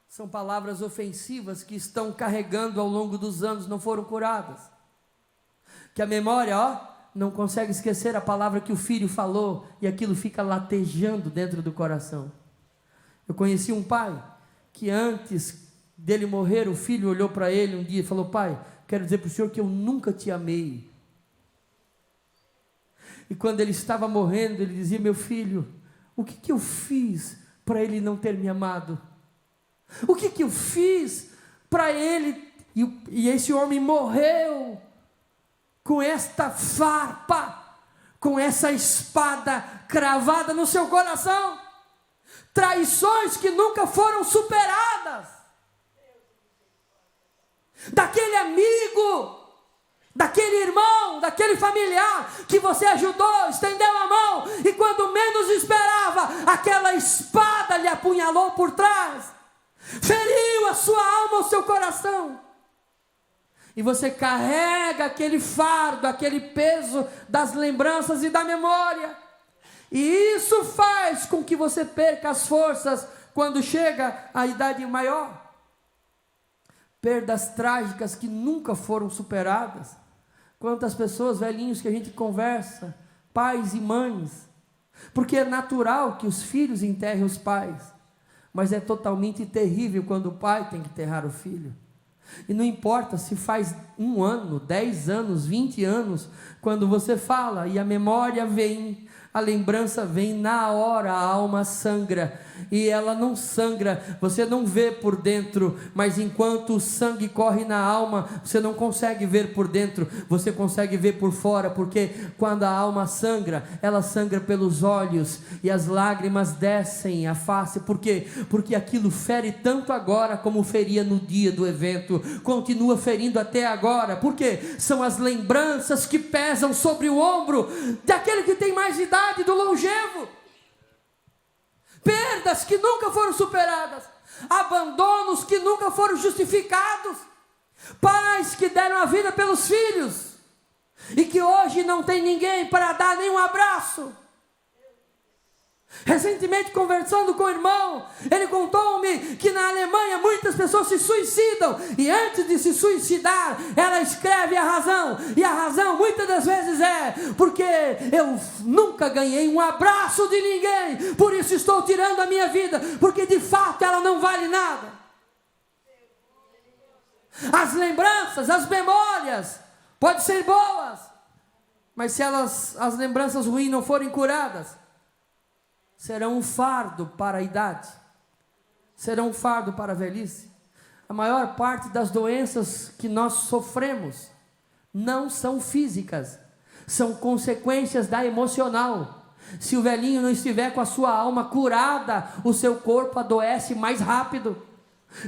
S1: São palavras ofensivas que estão carregando ao longo dos anos, não foram curadas. Que a memória, não consegue esquecer a palavra que o filho falou, e aquilo fica latejando dentro do coração. Eu conheci um pai, que antes dele morrer, o filho olhou para ele um dia e falou: pai, quero dizer para o senhor que eu nunca te amei. E quando ele estava morrendo, ele dizia: meu filho, o que eu fiz para ele não ter me amado? O que eu fiz para ele? E esse homem morreu com esta farpa, com essa espada cravada no seu coração. Traições que nunca foram superadas. Daquele amigo, daquele irmão, daquele familiar que você ajudou, estendeu a mão, e quando menos esperava, aquela espada lhe apunhalou por trás, feriu a sua alma, o seu coração, e você carrega aquele fardo, aquele peso das lembranças e da memória, e isso faz com que você perca as forças quando chega à idade maior. Perdas trágicas que nunca foram superadas. Quantas pessoas, velhinhos, que a gente conversa, pais e mães, porque é natural que os filhos enterrem os pais, mas é totalmente terrível quando o pai tem que enterrar o filho. E não importa se faz 1 ano, 10 anos, 20 anos, quando você fala e a memória vem, a lembrança vem, na hora a alma sangra, e ela não sangra, você não vê por dentro, mas enquanto o sangue corre na alma, você não consegue ver por dentro, você consegue ver por fora, porque quando a alma sangra, ela sangra pelos olhos, e as lágrimas descem a face. Por quê? Porque aquilo fere tanto agora, como feria no dia do evento, continua ferindo até agora. Por quê? São as lembranças que pesam sobre o ombro daquele que tem mais idade, do longevo. Perdas que nunca foram superadas, abandonos que nunca foram justificados, pais que deram a vida pelos filhos e que hoje não tem ninguém para dar nenhum abraço. Recentemente, conversando com o irmão, ele contou-me que na Alemanha muitas pessoas se suicidam, e antes de se suicidar, ela escreve a razão, e a razão muitas das vezes é: porque eu nunca ganhei um abraço de ninguém, por isso estou tirando a minha vida, porque de fato ela não vale nada. As lembranças, as memórias, podem ser boas, mas se as lembranças ruins não forem curadas, serão um fardo para a idade, serão um fardo para a velhice. A maior parte das doenças que nós sofremos não são físicas, são consequências da emocional. Se o velhinho não estiver com a sua alma curada, o seu corpo adoece mais rápido.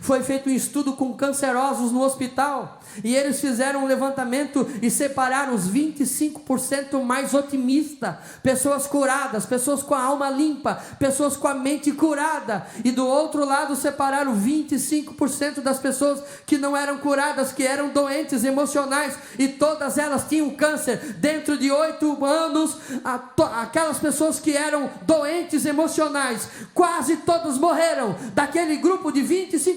S1: Foi feito um estudo com cancerosos no hospital, e eles fizeram um levantamento e separaram os 25% mais otimistas, pessoas curadas, pessoas com a alma limpa, pessoas com a mente curada, e do outro lado separaram 25% das pessoas que não eram curadas, que eram doentes emocionais, e todas elas tinham câncer. Dentro de 8 anos, aquelas pessoas que eram doentes emocionais, quase todas morreram. Daquele grupo de 25%,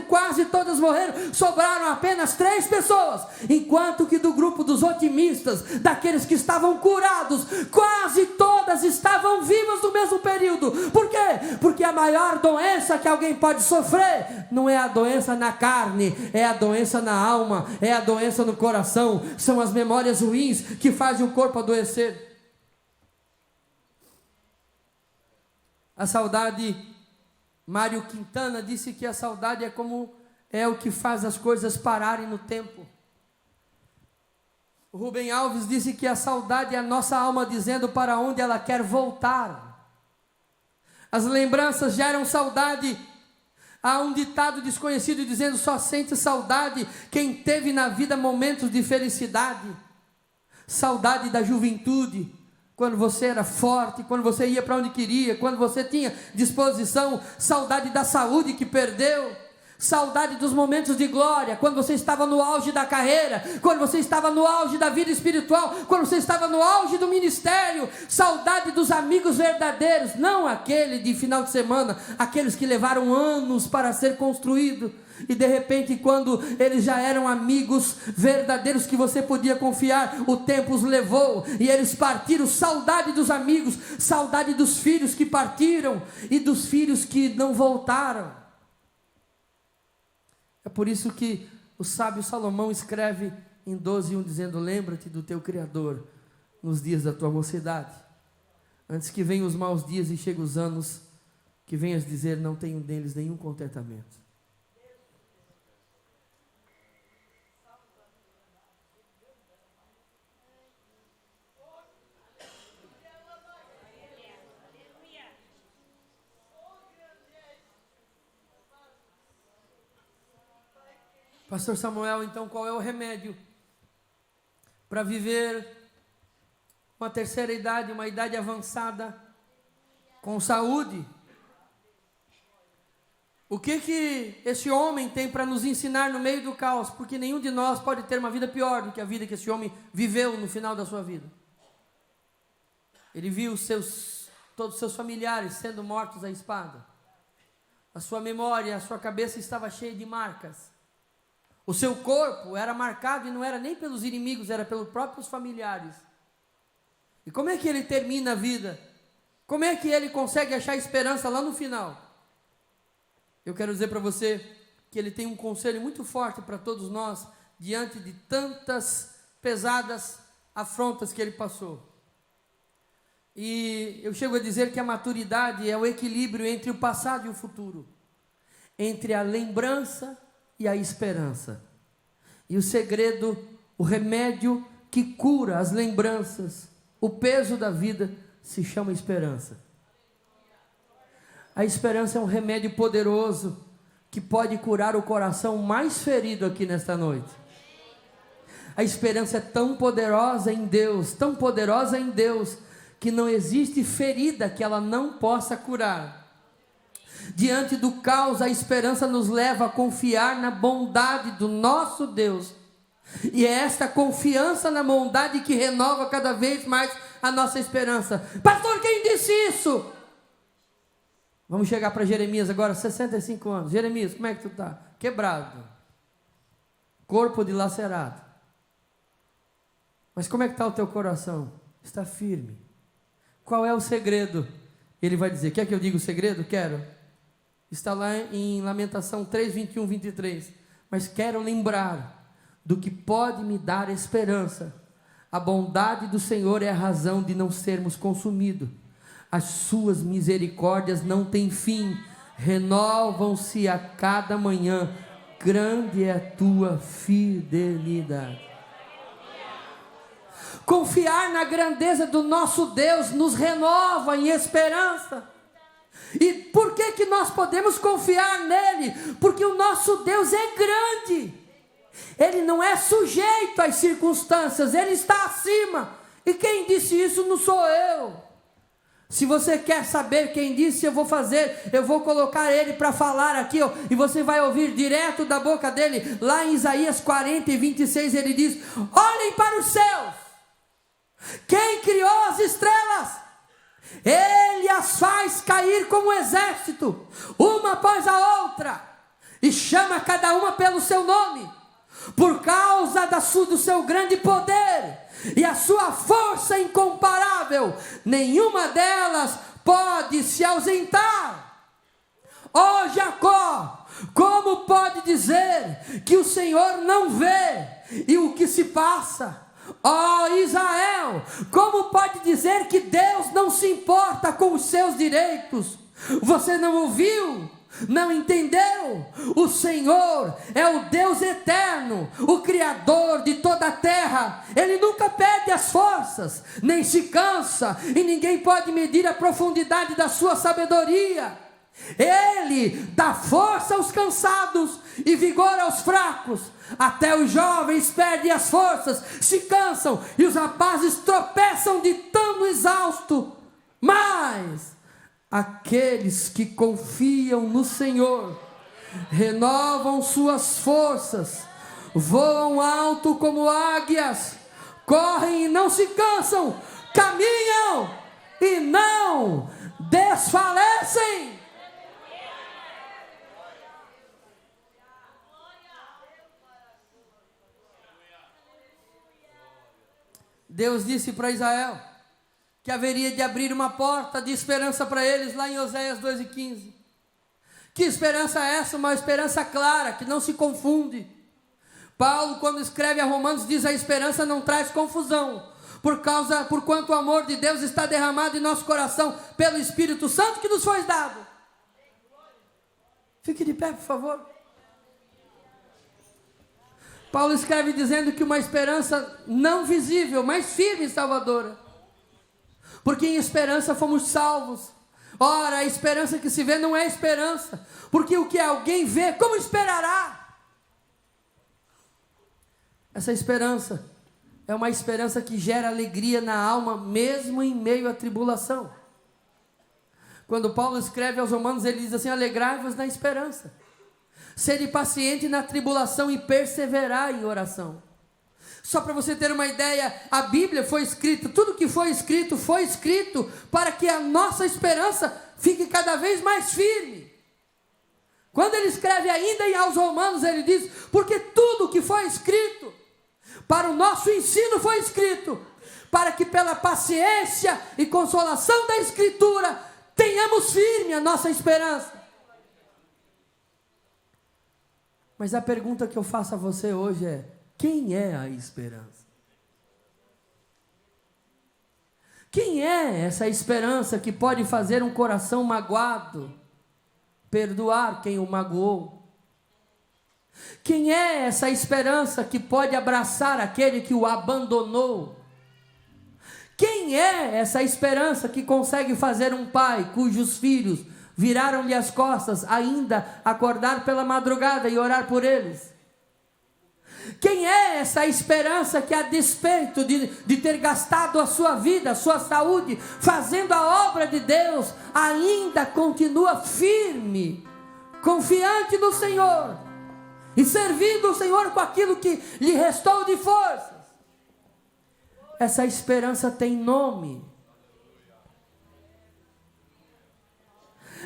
S1: quase todas morreram, sobraram apenas 3 pessoas, enquanto que do grupo dos otimistas, daqueles que estavam curados, quase todas estavam vivas no mesmo período. Por quê? Porque a maior doença que alguém pode sofrer não é a doença na carne, é a doença na alma, é a doença no coração, são as memórias ruins que fazem o corpo adoecer. A saudade, Mário Quintana disse que a saudade é o que faz as coisas pararem no tempo. O Rubem Alves disse que a saudade é a nossa alma dizendo para onde ela quer voltar. As lembranças geram saudade. Há um ditado desconhecido dizendo: só sente saudade quem teve na vida momentos de felicidade. Saudade da juventude, quando você era forte, quando você ia para onde queria, quando você tinha disposição. Saudade da saúde que perdeu, Saudade dos momentos de glória, quando você estava no auge da carreira, quando você estava no auge da vida espiritual, quando você estava no auge do ministério. Saudade dos amigos verdadeiros, não aquele de final de semana, aqueles que levaram anos para ser construído. E de repente, quando eles já eram amigos verdadeiros que você podia confiar, o tempo os levou e eles partiram. Saudade dos amigos, saudade dos filhos que partiram e dos filhos que não voltaram. É por isso que o sábio Salomão escreve em 12:1 dizendo: lembra-te do teu Criador nos dias da tua mocidade, antes que venham os maus dias e cheguem os anos, que venhas dizer: não tenho deles nenhum contentamento. Pastor Samuel, então qual é o remédio para viver uma terceira idade, uma idade avançada, com saúde? O que esse homem tem para nos ensinar no meio do caos? Porque nenhum de nós pode ter uma vida pior do que a vida que esse homem viveu no final da sua vida. Ele viu todos os seus familiares sendo mortos à espada. A sua memória, a sua cabeça estava cheia de marcas. O seu corpo era marcado e não era nem pelos inimigos, era pelos próprios familiares. E como é que ele termina a vida? Como é que ele consegue achar esperança lá no final? Eu quero dizer para você que ele tem um conselho muito forte para todos nós, diante de tantas pesadas afrontas que ele passou. E eu chego a dizer que a maturidade é o equilíbrio entre o passado e o futuro, entre a lembrança e a esperança. E o segredo, o remédio que cura as lembranças, o peso da vida, se chama esperança. A esperança é um remédio poderoso que pode curar o coração mais ferido aqui nesta noite. A esperança é tão poderosa em Deus, que não existe ferida que ela não possa curar. Diante do caos, a esperança nos leva a confiar na bondade do nosso Deus. E é esta confiança na bondade que renova cada vez mais a nossa esperança. Pastor, quem disse isso? Vamos chegar para Jeremias agora, 65 anos. Jeremias, como é que tu está? Quebrado. Corpo dilacerado. Mas como é que está o teu coração? Está firme. Qual é o segredo? Ele vai dizer, quer que eu diga o segredo? Quero. Está lá em Lamentação 3, 21, 23. Mas quero lembrar do que pode me dar esperança. A bondade do Senhor é a razão de não sermos consumidos. As suas misericórdias não têm fim. Renovam-se a cada manhã. Grande é a tua fidelidade. Confiar na grandeza do nosso Deus nos renova em esperança. E por que nós podemos confiar nele? Porque o nosso Deus é grande. Ele não é sujeito às circunstâncias, ele está acima. E quem disse isso não sou eu. Se você quer saber quem disse, eu vou colocar ele para falar aqui, ó, e você vai ouvir direto da boca dele. Lá em Isaías 40 e 26 ele diz: olhem para os céus. Quem criou as estrelas? Ele as faz cair como um exército, uma após a outra, e chama cada uma pelo seu nome, por causa do seu grande poder e a sua força incomparável. Nenhuma delas pode se ausentar. Ó Jacó, como pode dizer que o Senhor não vê e o que se passa? Ó Israel, como pode dizer que Deus não se importa com os seus direitos? Você não ouviu? Não entendeu? O Senhor é o Deus eterno, o Criador de toda a terra. Ele nunca perde as forças, nem se cansa, e ninguém pode medir a profundidade da sua sabedoria. Ele dá força aos cansados e vigor aos fracos. Até os jovens perdem as forças, se cansam, e os rapazes tropeçam de tão exausto. Mas aqueles que confiam no Senhor renovam suas forças, voam alto como águias, correm e não se cansam, caminham e não desfalecem. Deus disse para Israel que haveria de abrir uma porta de esperança para eles, lá em Oséias 2:15. Que esperança é essa? Uma esperança clara, que não se confunde. Paulo, quando escreve a Romanos, diz: a esperança não traz confusão, porquanto o amor de Deus está derramado em nosso coração pelo Espírito Santo que nos foi dado. Fique de pé, por favor. Paulo escreve dizendo que uma esperança não visível, mas firme e salvadora. Porque em esperança fomos salvos. Ora, a esperança que se vê não é esperança, porque o que alguém vê, como esperará? Essa esperança é uma esperança que gera alegria na alma, mesmo em meio à tribulação. Quando Paulo escreve aos Romanos, ele diz assim: alegrai-vos na esperança, sede paciente na tribulação e perseverai em oração. Só para você ter uma ideia, a Bíblia foi escrita, tudo que foi escrito para que a nossa esperança fique cada vez mais firme. Quando ele escreve ainda aos Romanos, ele diz: porque tudo que foi escrito para o nosso ensino foi escrito, para que pela paciência e consolação da Escritura tenhamos firme a nossa esperança. Mas a pergunta que eu faço a você hoje é: quem é a esperança? Quem é essa esperança que pode fazer um coração magoado perdoar quem o magoou? Quem é essa esperança que pode abraçar aquele que o abandonou? Quem é essa esperança que consegue fazer um pai cujos filhos viraram-lhe as costas, ainda acordar pela madrugada e orar por eles? Quem é essa esperança que, a despeito de ter gastado a sua vida, a sua saúde, fazendo a obra de Deus, ainda continua firme, confiante no Senhor, e servindo o Senhor com aquilo que lhe restou de forças? Essa esperança tem nome.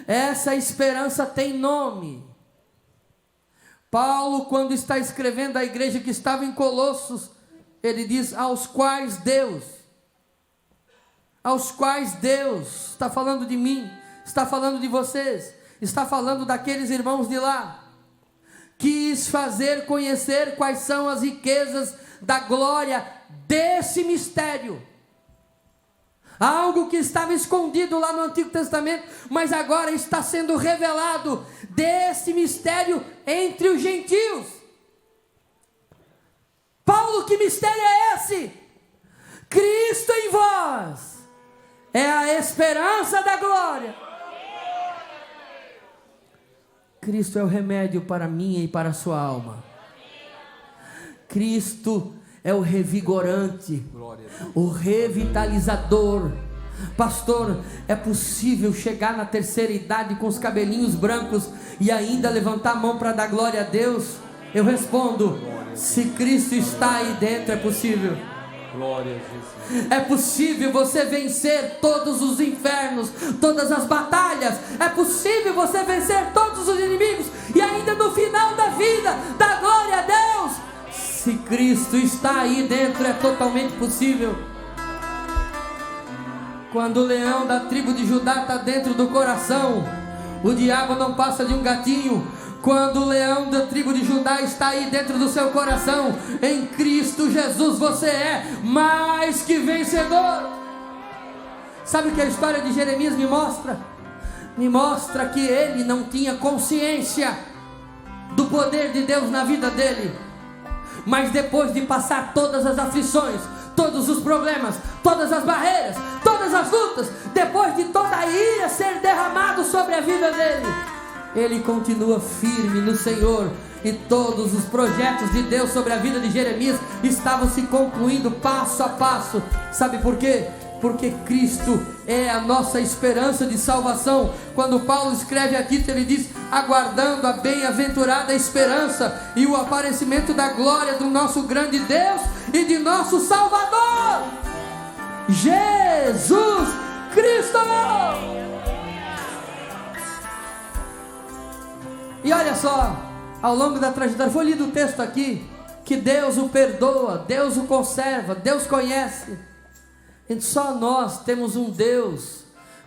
S1: Essa esperança tem nome. Paulo, quando está escrevendo à igreja que estava em Colossos, ele diz: aos quais Deus, está falando de mim, está falando de vocês, está falando daqueles irmãos de lá, quis fazer conhecer quais são as riquezas da glória desse mistério. Algo que estava escondido lá no Antigo Testamento, mas agora está sendo revelado, desse mistério entre os gentios. Paulo, que mistério é esse? Cristo em vós é a esperança da glória. Cristo é o remédio para a minha e para a sua alma. Cristo é o revigorante, o revitalizador. Pastor, é possível chegar na terceira idade com os cabelinhos brancos e ainda levantar a mão para dar glória a Deus? Eu respondo: se Cristo está aí dentro, é possível.
S2: Glória a Jesus.
S1: É possível você vencer todos os infernos, todas as batalhas. É possível você vencer todos os inimigos e ainda no final da vida dar glória a Deus. Se Cristo está aí dentro, é totalmente possível. Quando o leão da tribo de Judá está dentro do coração, o diabo não passa de um gatinho. Quando o leão da tribo de Judá está aí dentro do seu coração, em Cristo Jesus você é mais que vencedor. Sabe o que a história de Jeremias me mostra? Me mostra que ele não tinha consciência do poder de Deus na vida dele. Mas depois de passar todas as aflições, todos os problemas, todas as barreiras, todas as lutas, depois de toda a ira ser derramado sobre a vida dele, ele continua firme no Senhor. E todos os projetos de Deus sobre a vida de Jeremias estavam se concluindo passo a passo. Sabe por quê? Porque Cristo é a nossa esperança de salvação. Quando Paulo escreve aqui, ele diz: aguardando a bem-aventurada esperança e o aparecimento da glória do nosso grande Deus e de nosso Salvador, Jesus Cristo. E olha só, ao longo da trajetória, foi lido o texto aqui, que Deus o perdoa, Deus o conserva, Deus conhece. E só nós temos um Deus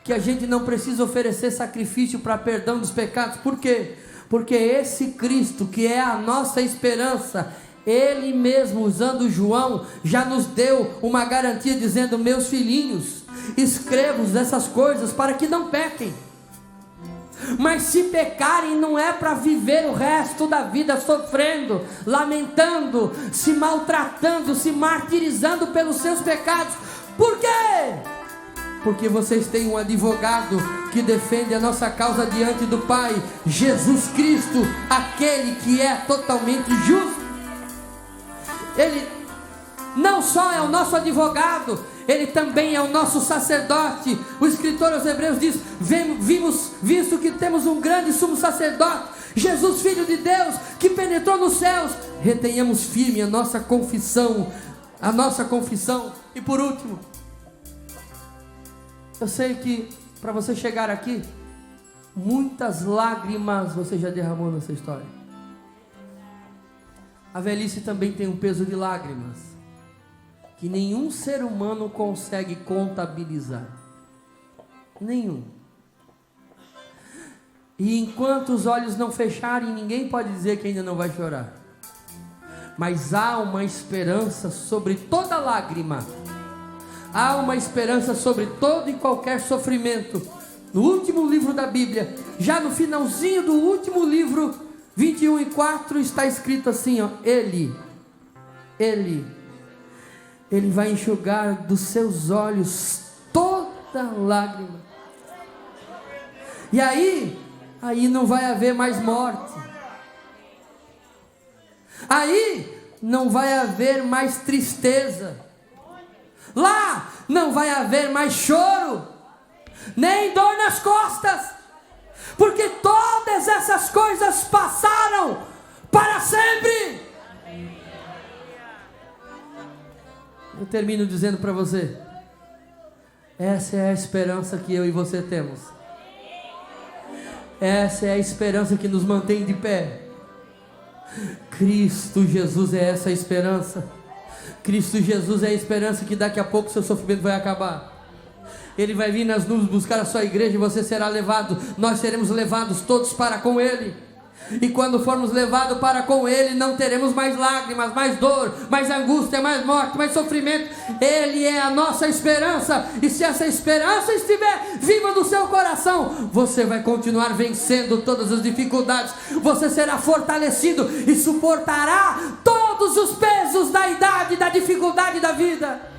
S1: que a gente não precisa oferecer sacrifício para perdão dos pecados. Por quê? Porque esse Cristo, que é a nossa esperança, Ele mesmo, usando João, já nos deu uma garantia dizendo: meus filhinhos, escrevo essas coisas para que não pequem. Mas se pecarem, não é para viver o resto da vida sofrendo, lamentando, se maltratando, se martirizando pelos seus pecados. Por quê? Porque vocês têm um advogado que defende a nossa causa diante do Pai, Jesus Cristo, aquele que é totalmente justo. Ele não só é o nosso advogado, Ele também é o nosso sacerdote. O escritor aos Hebreus diz: visto que temos um grande sumo sacerdote, Jesus, Filho de Deus, que penetrou nos céus, retenhamos firme a nossa confissão. E por último, eu sei que para você chegar aqui, muitas lágrimas você já derramou nessa história. A velhice também tem um peso de lágrimas que nenhum ser humano consegue contabilizar. Nenhum. E enquanto os olhos não fecharem, ninguém pode dizer que ainda não vai chorar. Mas há uma esperança sobre toda lágrima. Há uma esperança sobre todo e qualquer sofrimento. No último livro da Bíblia, já no finalzinho do último livro, 21:4, está escrito assim, ó: Ele vai enxugar dos seus olhos toda lágrima. E aí não vai haver mais morte. Aí não vai haver mais tristeza. Lá não vai haver mais choro, nem dor nas costas, porque todas essas coisas passaram para sempre. Eu termino dizendo para você: essa é a esperança que eu e você temos. Essa é a esperança que nos mantém de pé. Cristo Jesus é essa esperança. Cristo Jesus é a esperança que daqui a pouco o seu sofrimento vai acabar. Ele vai vir nas nuvens buscar a sua igreja e você será levado. Nós seremos levados todos para com Ele. E quando formos levados para com Ele, não teremos mais lágrimas, mais dor, mais angústia, mais morte, mais sofrimento. Ele é a nossa esperança. E se essa esperança estiver viva no seu coração, você vai continuar vencendo todas as dificuldades. Você será fortalecido e suportará todos os pesos da idade, da dificuldade da vida.